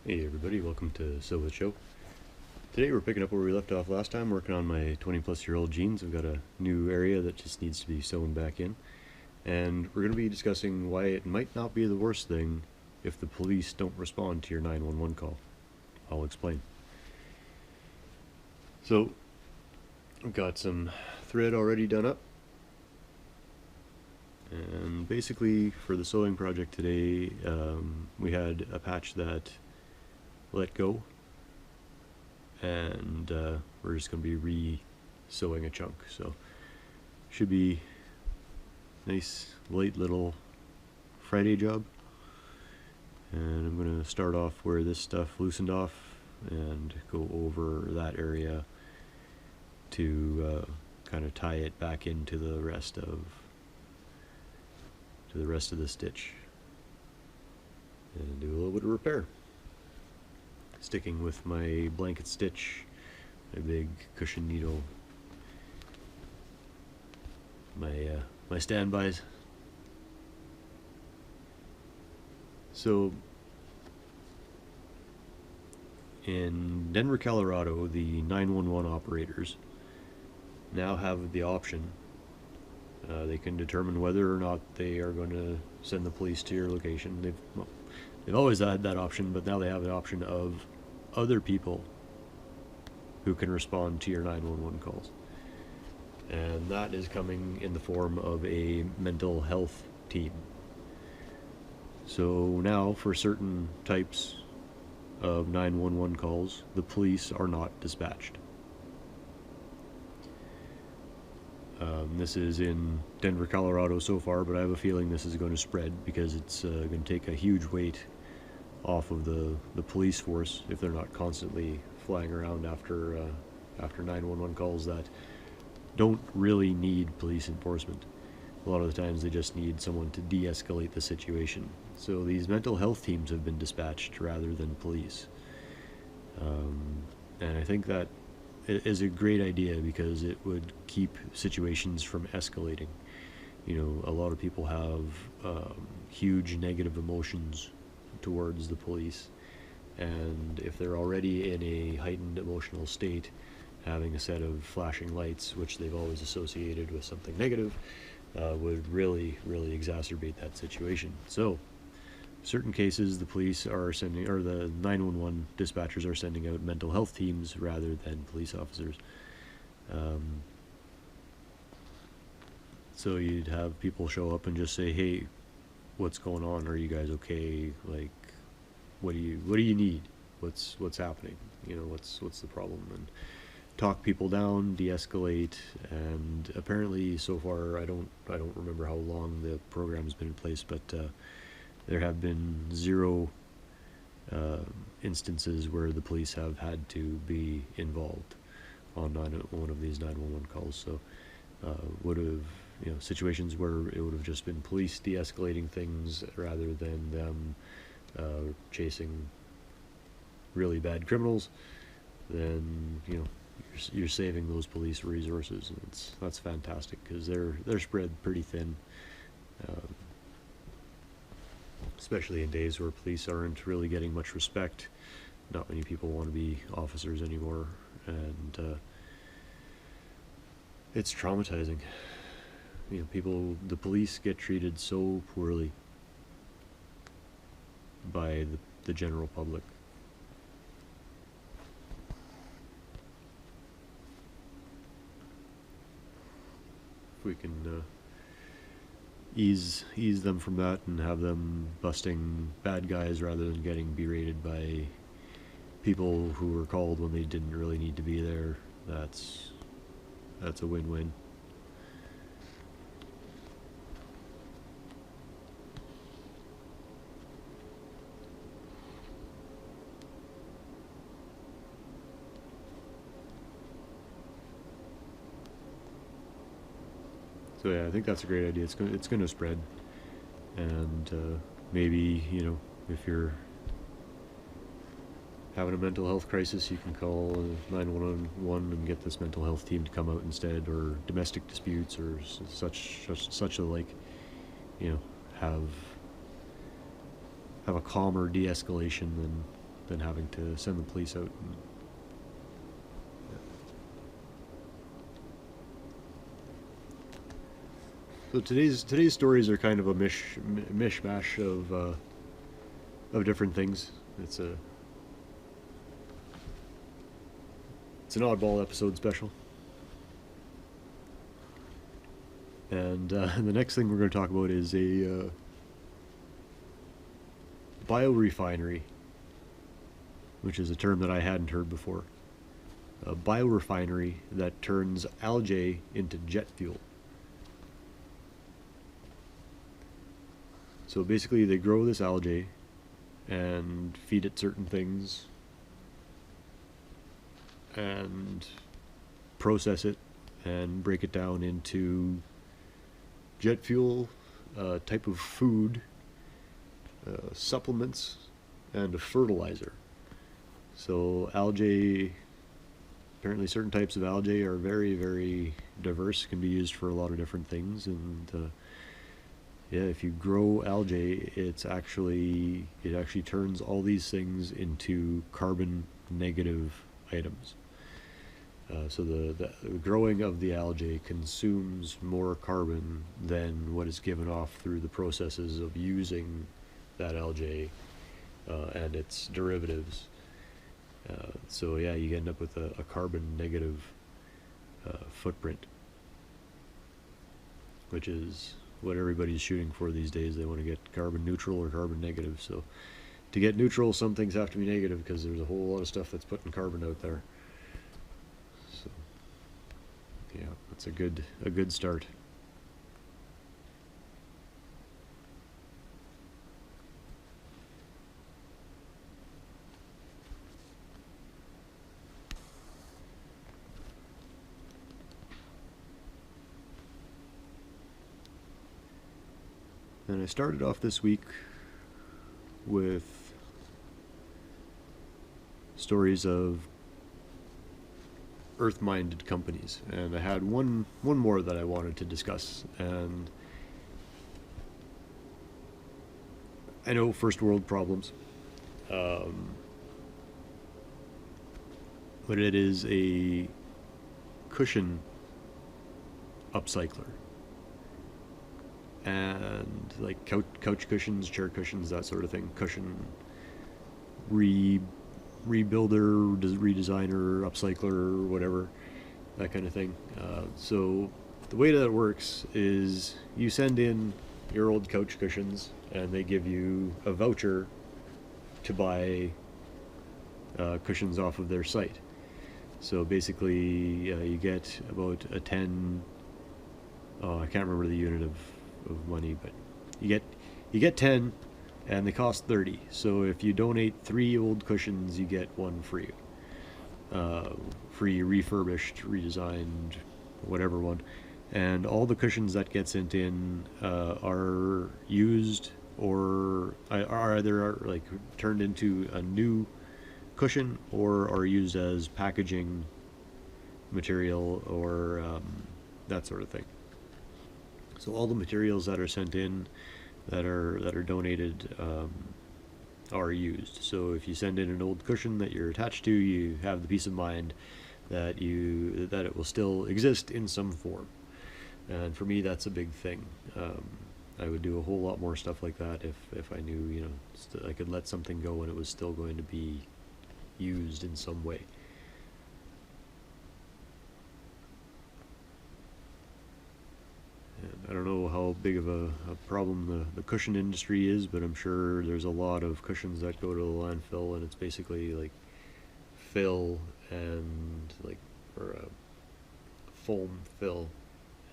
Hey everybody, welcome to SwJ. Today we're picking up where we left off last time, working on my 20-plus-year-old jeans. We've got a new area that just needs to be sewn back in. And we're going to be discussing why it might not be the worst thing if the police don't respond to your 911 call. I'll explain. So, I've got some thread already done up. And basically, for the sewing project today, we had a patch that let go, and we're just going to be re-sewing a chunk. So should be nice light little Friday job. And I'm going to start off where this stuff loosened off and go over that area to kind of tie it back into the rest of the stitch and do a little bit of repair. Sticking with my blanket stitch, my big cushion needle, my standbys. So in Denver, Colorado, the 911 operators now have the option. They can determine whether or not they are going to send the police to your location. They've always had that option, but now they have the option of other people who can respond to your 911 calls. And that is coming in the form of a mental health team. So now, for certain types of 911 calls, the police are not dispatched. This is in Denver, Colorado so far, but I have a feeling this is going to spread because it's going to take a huge weight off of the police force if they're not constantly flying around after 911 calls that don't really need police enforcement. A lot of the times they just need someone to de-escalate the situation. So these mental health teams have been dispatched rather than police. And I think that is a great idea because it would keep situations from escalating. You know, a lot of people have huge negative emotions towards the police, and if they're already in a heightened emotional state, having a set of flashing lights, which they've always associated with something negative, would really exacerbate that situation. So certain cases the police are sending, or the 911 dispatchers are sending out mental health teams rather than police officers. So you'd have people show up and just say, hey, what's going on? Are you guys okay? Like, what do you need? What's happening? You know, what's the problem? And talk people down, de-escalate. And apparently so far, I don't remember how long the program has been in place, but there have been 0 instances where the police have had to be involved on one of these 911 calls. So would have, you know, situations where it would have just been police de-escalating things rather than them chasing really bad criminals. Then, you know, you're saving those police resources, and that's fantastic because they're spread pretty thin. Especially in days where police aren't really getting much respect. Not many people want to be officers anymore, and it's traumatizing. You know, the police get treated so poorly by the general public. If we can ease them from that and have them busting bad guys rather than getting berated by people who were called when they didn't really need to be there, that's a win-win. So yeah, I think that's a great idea. It's going to spread, and maybe, you know, if you're having a mental health crisis, you can call 911 and get this mental health team to come out instead, or domestic disputes or such a like. You know, have a calmer de-escalation than than having to send the police out. And, so today's stories are kind of a mishmash of different things. It's an oddball episode special. And the next thing we're going to talk about is a Bio-Refinery, which is a term that I hadn't heard before. A Bio-Refinery that turns algae into jet fuel. So basically they grow this algae and feed it certain things and process it and break it down into jet fuel, type of food, supplements, and a fertilizer. So algae, apparently certain types of algae are very, very diverse, can be used for a lot of different things, and yeah, if you grow algae, it actually turns all these things into carbon negative items. So the growing of the algae consumes more carbon than what is given off through the processes of using that algae and its derivatives. So yeah, you end up with a carbon negative footprint, which is what everybody's shooting for these days. They want to get carbon neutral or carbon negative. So to get neutral, some things have to be negative because there's a whole lot of stuff that's putting carbon out there. So yeah, that's a good start. And I started off this week with stories of earth-minded companies, and I had one more that I wanted to discuss. And I know first world problems, but it is a cushion upcycler. And like couch cushions, chair cushions, that sort of thing. Cushion rebuilder, redesigner, upcycler, whatever, that kind of thing. So the way that it works is you send in your old couch cushions, and they give you a voucher to buy cushions off of their site. So basically, you get about a 10. I can't remember the unit of money, but you get 10, and they cost 30. So if you donate 3 old cushions, you get 1 free, free refurbished, redesigned, whatever one. And all the cushions that get sent in are used or are either like turned into a new cushion or are used as packaging material or that sort of thing. So all the materials that are sent in, that are donated, are used. So if you send in an old cushion that you're attached to, you have the peace of mind that it will still exist in some form. And for me, that's a big thing. I would do a whole lot more stuff like that if I knew, I could let something go and it was still going to be used in some way. I don't know how big of a problem the cushion industry is, but I'm sure there's a lot of cushions that go to the landfill, and it's basically like fill and or foam fill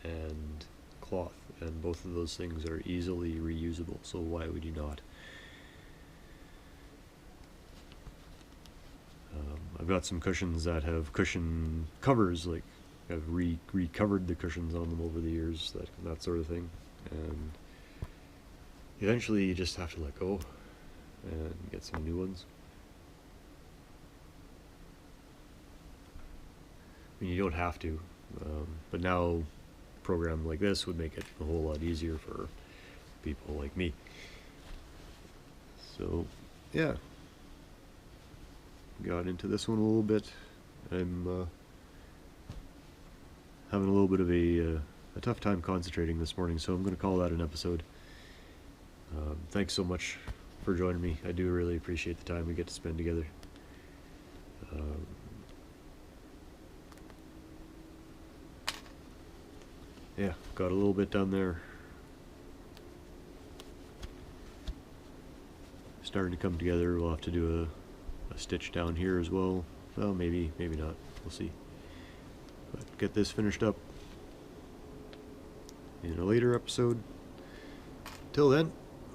and cloth, and both of those things are easily reusable, so why would you not? I've got some cushions that have cushion covers, like I've recovered the cushions on them over the years, that sort of thing, and eventually you just have to let go and get some new ones. I mean, you don't have to, but now a program like this would make it a whole lot easier for people like me. So, yeah. got into this one a little bit. I'm having a little bit of a tough time concentrating this morning, so I'm going to call that an episode. Thanks so much for joining me. I do really appreciate the time we get to spend together. Yeah, got a little bit done there. Starting to come together. We'll have to do a stitch down here as well. Well, maybe not. We'll see. But get this finished up in a later episode. Till then,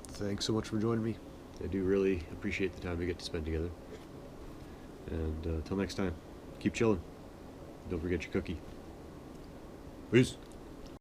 thanks so much for joining me. I do really appreciate the time we get to spend together. And till next time, keep chilling. Don't forget your cookie. Peace.